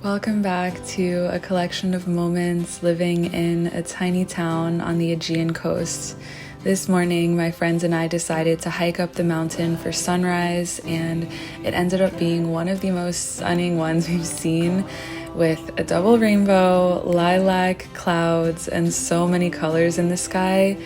Welcome back to a collection of moments living in a tiny town on the Aegean coast. This morning, my friends and I decided to hike up the mountain for sunrise, and it ended up being one of the most stunning ones we've seen, with a double rainbow, lilac clouds, and so many colors in the sky.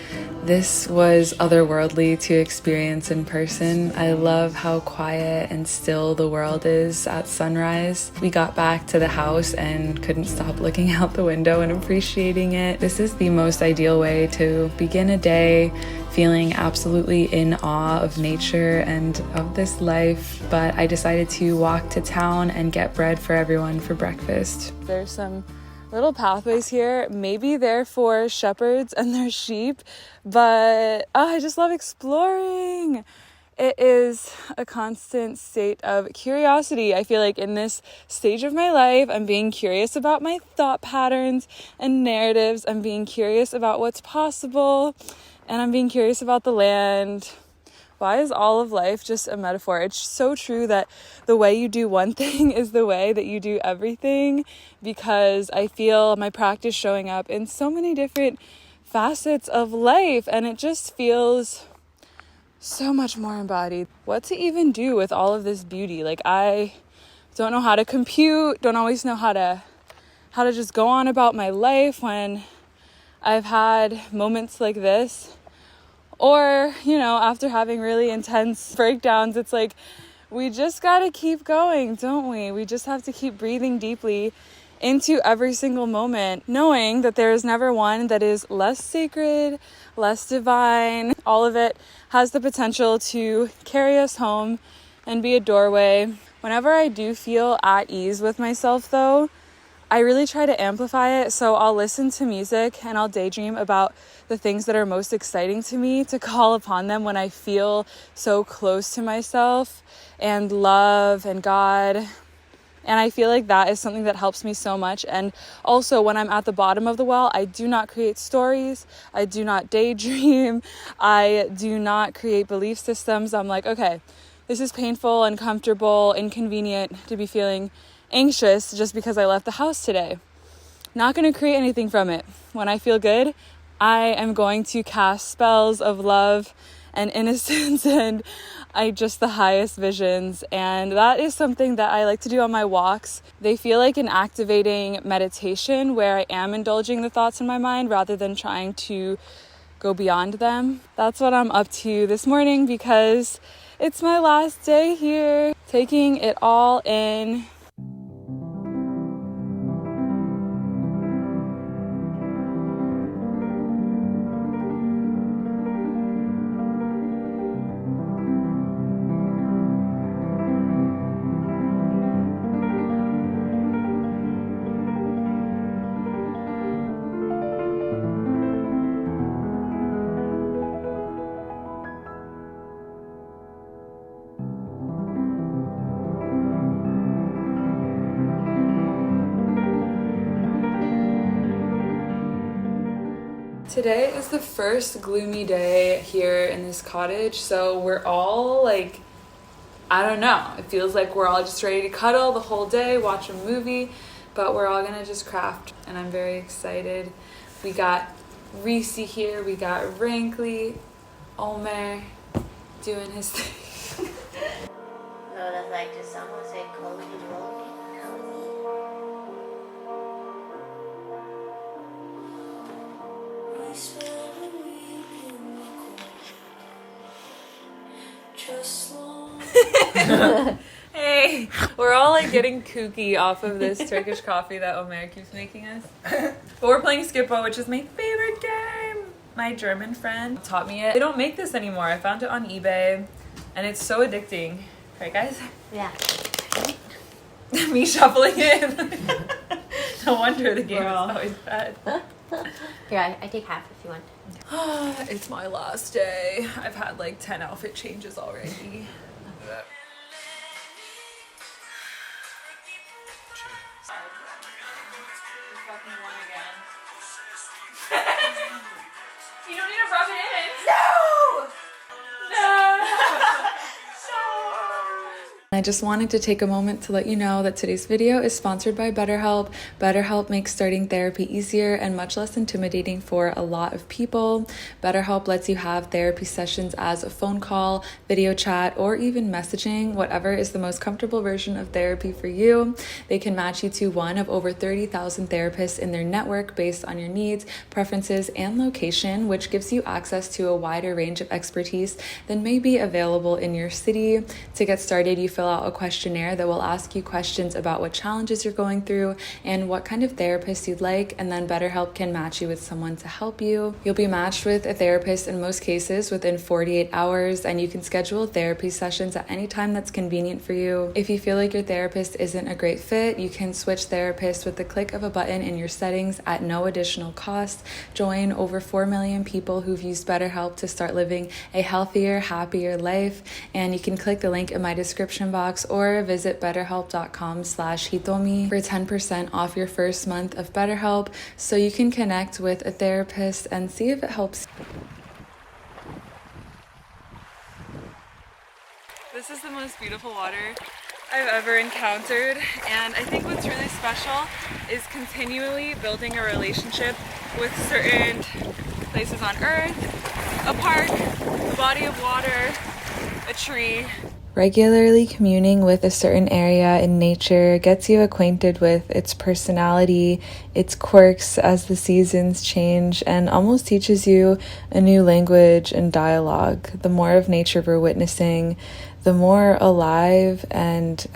This was otherworldly to experience in person. I love how quiet and still the world is at sunrise. We got back to the house and couldn't stop looking out the window and appreciating it. This is the most ideal way to begin a day, feeling absolutely in awe of nature and of this life. But I decided to walk to town and get bread for everyone for breakfast. There's some little pathways here. Maybe they're for shepherds and their sheep, but I just love exploring. It is a constant state of curiosity. I feel like in this stage of my life, I'm being curious about my thought patterns and narratives. I'm being curious about what's possible, and I'm being curious about the land. Why is all of life just a metaphor? It's so true that the way you do one thing is the way that you do everything, because I feel my practice showing up in so many different facets of life, and it just feels so much more embodied. What to even do with all of this beauty? Like, I don't know how to compute, don't always know how to just go on about my life when I've had moments like this. Or, after having really intense breakdowns, it's like, we just gotta keep going, don't we? We just have to keep breathing deeply into every single moment, knowing that there is never one that is less sacred, less divine. All of it has the potential to carry us home and be a doorway. Whenever I do feel at ease with myself, though, I really try to amplify it. So I'll listen to music and I'll daydream about the things that are most exciting to me, to call upon them when I feel so close to myself and love and God. And I feel like that is something that helps me so much. And also, when I'm at the bottom of the well, I do not create stories. I do not daydream. I do not create belief systems. I'm like, okay, this is painful, uncomfortable, inconvenient to be feeling anxious just because I left the house today. Not going to create anything from it. When I feel good, I am going to cast spells of love and innocence and the highest visions. And that is something that I like to do on my walks. They feel like an activating meditation where I am indulging the thoughts in my mind rather than trying to go beyond them. That's what I'm up to this morning because it's my last day here, taking it all in. Today is the first gloomy day here in this cottage, so we're all like, I don't know, it feels like we're all just ready to cuddle the whole day, watch a movie, but we're all gonna just craft, and I'm very excited. We got Reese here, we got Renk, Omer doing his thing. No, that's like, did someone say cove? Hey, we're all like getting kooky off of this Turkish coffee that Omer keeps making us. But we're playing Skippo, which is my favorite game. My German friend taught me it. They don't make this anymore. I found it on eBay and it's so addicting. Right, guys? Yeah. Me shuffling it. No wonder the game is always bad. Here, I take half if you want. It's my last day. I've had like 10 outfit changes already. You don't need to rub it in. No! No! I just wanted to take a moment to let you know that today's video is sponsored by BetterHelp. BetterHelp makes starting therapy easier and much less intimidating for a lot of people. BetterHelp lets you have therapy sessions as a phone call, video chat, or even messaging, whatever is the most comfortable version of therapy for you. They can match you to one of over 30,000 therapists in their network based on your needs, preferences, and location, which gives you access to a wider range of expertise than may be available in your city. To get started, you fill out a questionnaire that will ask you questions about what challenges you're going through and what kind of therapist you'd like, and then BetterHelp can match you with someone to help you. You'll be matched with a therapist in most cases within 48 hours, and you can schedule therapy sessions at any time that's convenient for you. If you feel like your therapist isn't a great fit, you can switch therapists with the click of a button in your settings at no additional cost. Join over 4 million people who've used BetterHelp to start living a healthier, happier life, and you can click the link in my description box or visit betterhelp.com/Hitomi for 10% off your first month of BetterHelp so you can connect with a therapist and see if it helps. This is the most beautiful water I've ever encountered, and I think what's really special is continually building a relationship with certain places on earth, a park, a body of water, a tree. Regularly communing with a certain area in nature gets you acquainted with its personality, its quirks as the seasons change, and almost teaches you a new language and dialogue. The more of nature we're witnessing, the more alive and,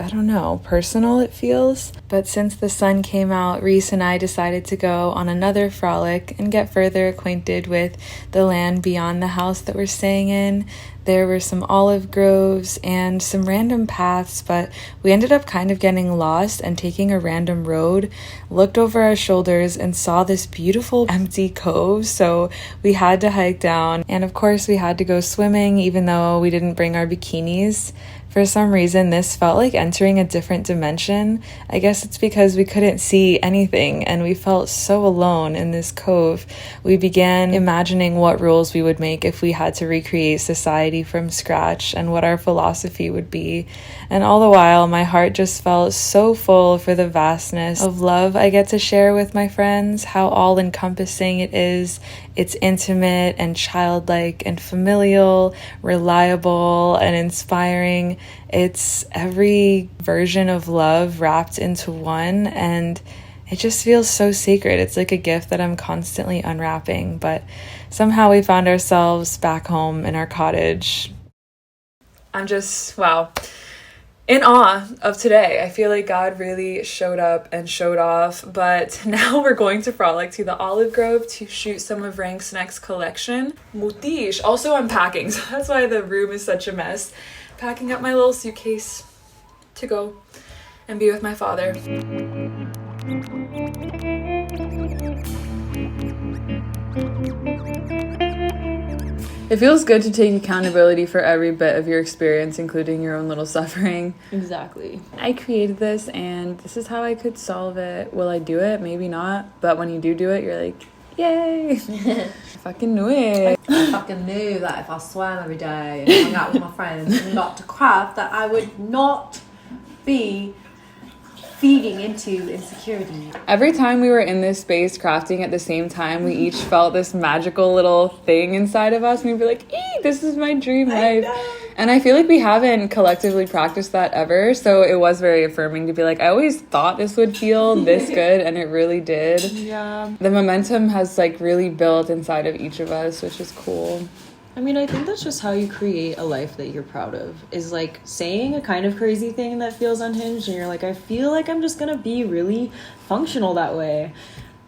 personal it feels. But since the sun came out, Reese and I decided to go on another frolic and get further acquainted with the land beyond the house that we're staying in. There were some olive groves and some random paths, but we ended up kind of getting lost and taking a random road, looked over our shoulders and saw this beautiful empty cove, so we had to hike down. And of course we had to go swimming even though we didn't bring our bikinis. For some reason, this felt like entering a different dimension. I guess it's because we couldn't see anything and we felt so alone in this cove. We began imagining what rules we would make if we had to recreate society from scratch and what our philosophy would be. And all the while, my heart just felt so full for the vastness of love I get to share with my friends, how all-encompassing it is. It's intimate and childlike and familial, reliable and inspiring. It's every version of love wrapped into one, and it just feels so sacred. It's like a gift that I'm constantly unwrapping, but somehow we found ourselves back home in our cottage. I'm just, in awe of today. I feel like God really showed up and showed off, but now we're going to frolic to the olive grove to shoot some of Renk's next collection. Mutish. Also, I'm packing, so that's why the room is such a mess. Packing up my little suitcase to go and be with my father. It feels good to take accountability for every bit of your experience, including your own little suffering. Exactly. I created this and this is how I could solve it. Will I do it? Maybe not. But when you do it, you're like, yay. I fucking knew it. I fucking knew that if I swam every day and hung out with my friends and got to craft, that I would not be feeding into insecurity. Every time we were in this space crafting at the same time, we each felt this magical little thing inside of us, and we'd be like, this is my dream life. And I feel like we haven't collectively practiced that ever, so it was very affirming to be like, I always thought this would feel this good, and it really did. Yeah. The momentum has really built inside of each of us, which is cool. I mean, I think that's just how you create a life that you're proud of, is saying a kind of crazy thing that feels unhinged, and you're like, I feel like I'm just gonna be really functional that way,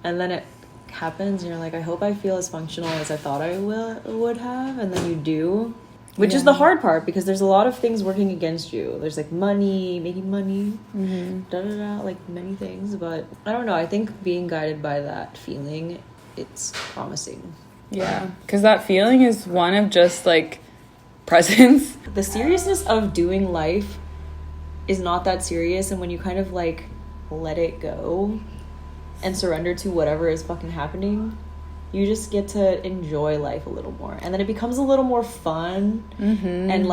and then it happens and you're like, I hope I feel as functional as I thought I would have, and then you do, which is the hard part, because there's a lot of things working against you. There's money, making money, many things, but I don't know, I think being guided by that feeling, it's promising. Yeah, because that feeling is one of just presence. The seriousness of doing life is not that serious, and when you kind of let it go and surrender to whatever is fucking happening, you just get to enjoy life a little more, and then it becomes a little more fun and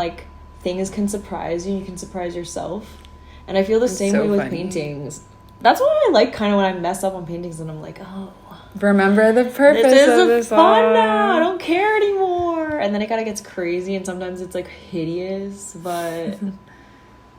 things can surprise you. You can surprise yourself. And I feel the same so way with funny. paintings. That's why I like kind of when I mess up on paintings and I'm like, oh, remember the purpose this of is this fun now. I song. don't care anymore. And then it kind of gets crazy and sometimes it's like hideous, but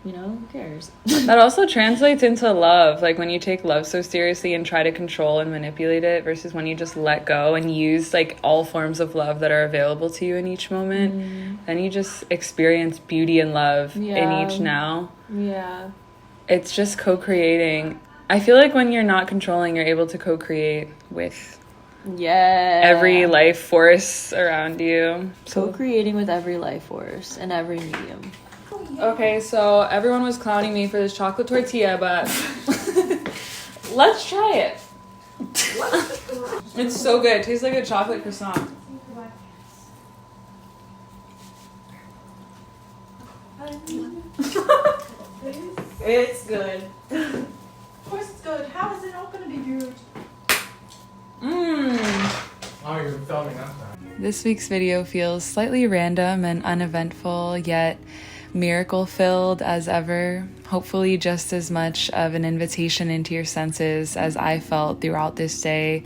you know, who cares? That also translates into love. Like when you take love so seriously and try to control and manipulate it versus when you just let go and use like all forms of love that are available to you in each moment, then you just experience beauty and love in each now. Yeah. It's just co-creating. I feel like when you're not controlling, you're able to co-create with every life force around you. Co-creating with every life force and every medium. Okay, so everyone was clowning me for this chocolate tortilla, but let's try it. It's so good. It tastes like a chocolate croissant. It's good. Of course it's good. How is it not going to be good? Oh, you're filming us now. This week's video feels slightly random and uneventful, yet miracle-filled as ever. Hopefully just as much of an invitation into your senses as I felt throughout this day.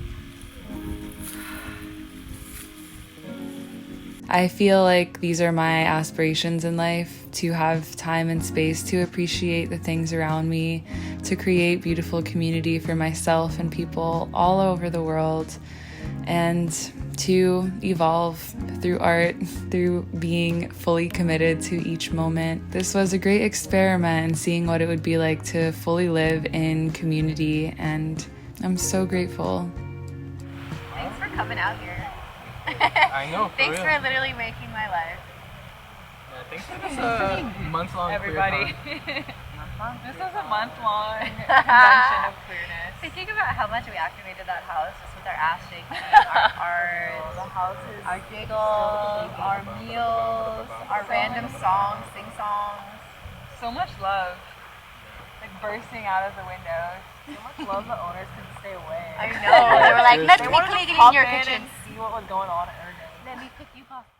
I feel like these are my aspirations in life, to have time and space to appreciate the things around me, to create beautiful community for myself and people all over the world, and to evolve through art, through being fully committed to each moment. This was a great experiment in seeing what it would be like to fully live in community, and I'm so grateful. Thanks for coming out here. I know. Thanks for literally making my life. Yeah, thanks for this month-long Everybody. queer con. This is a month-long convention of queerness. Think about how much we activated that house just with our ass shaking, our art, The houses, our giggles, our meals, our random songs, sing-songs. so much love, like bursting out of the windows. So much love the owners couldn't stay away. I know. They were like, let's They be wanted to cleaning pop in your in kitchen. and see what was going on at our day. Let me cook you pasta.